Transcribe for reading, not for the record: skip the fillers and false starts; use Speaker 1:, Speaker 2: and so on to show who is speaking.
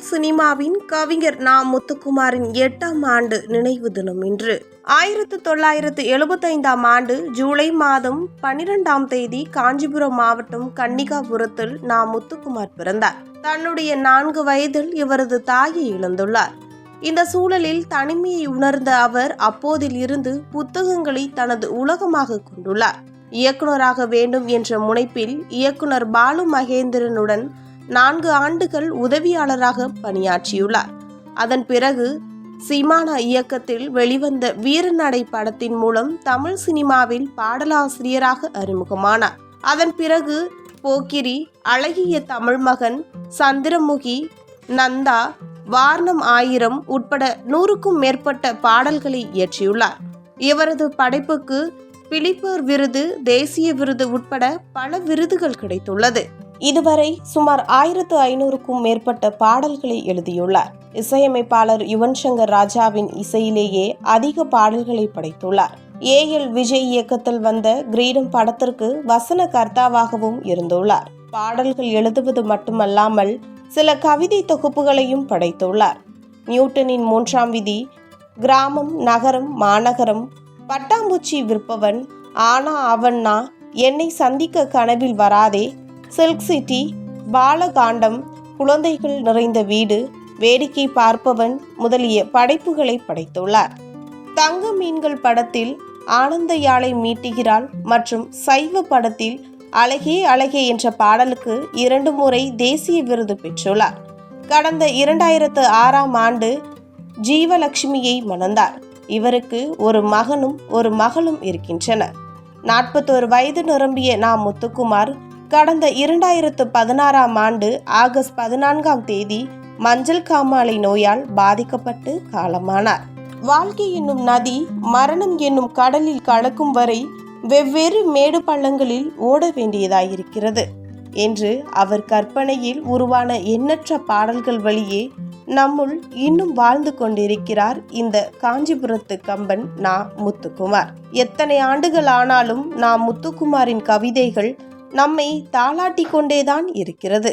Speaker 1: சினிமாவின் கவிஞர் நா. முத்துக்குமாரின் 8ஆம் ஆண்டு நினைவு தினம் இன்று. 1975ஆம் ஆண்டு ஜூலை மாதம் 12ஆம் தேதி காஞ்சிபுரம் மாவட்டம் கன்னிகாபுரத்தில் நா. முத்துக்குமார் பிறந்தார். தன்னுடைய 4 வயதில் இவரது தாயை இழந்துள்ளார். இந்த சூழலில் தனிமையை உணர்ந்த அவர் அப்போதில் இருந்து புத்தகங்களை தனது உலகமாக கொண்டுள்ளார். இயக்குனராக வேண்டும் என்ற முனைப்பில் இயக்குனர் பாலு மகேந்திரனுடன் 4 ஆண்டுகள் உதவியாளராக பணியாற்றியுள்ளார். அதன் பிறகு சீமானா இயக்கத்தில் வெளிவந்த வீரநடை படத்தின் மூலம் தமிழ் சினிமாவில் பாடலாசிரியராக அறிமுகமானார். அதன் பிறகு போக்கிரி, அழகிய தமிழ்மகன், சந்திரமுகி, நந்தா, வாரணம் 1000 உட்பட 100க்கும் மேற்பட்ட பாடல்களை இயற்றியுள்ளார். இவரது படைப்புக்கு பிலிப்பர் விருது, தேசிய விருது உட்பட பல விருதுகள் கிடைத்துள்ளது. இதுவரை சுமார் 1500க்கும் மேற்பட்ட பாடல்களை எழுதியுள்ளார். இசையமைப்பாளர் யுவன் சங்கர் ராஜாவின் இசையிலேயே அதிக பாடல்களை படைத்துள்ளார். ஏ.எல். விஜய் இயக்கத்தில் வந்த கிரீடம் படத்திற்கு வசன கர்த்தாவாகவும் இருந்துள்ளார். பாடல்கள் எழுதுவது மட்டுமல்லாமல் சில கவிதை தொகுப்புகளையும் படைத்துள்ளார். நியூட்டனின் 3ஆம் விதி, கிராமம், நகரம், மாநகரம், பட்டாம்பூச்சி விற்பவன், ஆனா அவன்னா, என்னை சந்திக்க கனவில் வராதே, சில்க் சிட்டி, பாலகாண்டம், குழந்தைகள் நிறைந்த வீடு, வேடிக்கை பார்ப்பவன் முதலிய படைப்புகளை படைத்துள்ளார். தங்க மீன்கள் படத்தில் ஆனந்த யாழை மீட்டுகிறாள் மற்றும் சைவ படத்தில் அழகே அழகே என்ற பாடலுக்கு 2 முறை தேசிய விருது பெற்றுள்ளார். கடந்த 2006ஆம் ஆண்டு ஜீவலட்சுமியை மணந்தார். இவருக்கு ஒரு மகனும் ஒரு மகளும் இருக்கின்றனர். 41 வயது நிரம்பிய நா. முத்துக்குமார் கடந்த 2016ஆம் ஆண்டு ஆகஸ்ட் 14ஆம் தேதி மஞ்சள் காமாலை நோயால் பாதிக்கப்பட்டு காலமானார். வாழ்க்கை என்னும் நதி மரணம் என்னும் கடலில் கலக்கும் வரை வெவ்வேறு மேடு பள்ளங்களில் ஓட வேண்டியதாயிருக்கிறது என்று அவர் கற்பனையில் உருவான எண்ணற்ற பாடல்கள் வழியே நம்முள் இன்னும் வாழ்ந்து கொண்டிருக்கிறார் இந்த காஞ்சிபுரத்து கம்பன் நா. முத்துக்குமார். எத்தனை ஆண்டுகள் ஆனாலும் நா. முத்துக்குமாரின் கவிதைகள் நம்மை தாளாட்டி கொண்டேதான் இருக்கிறது.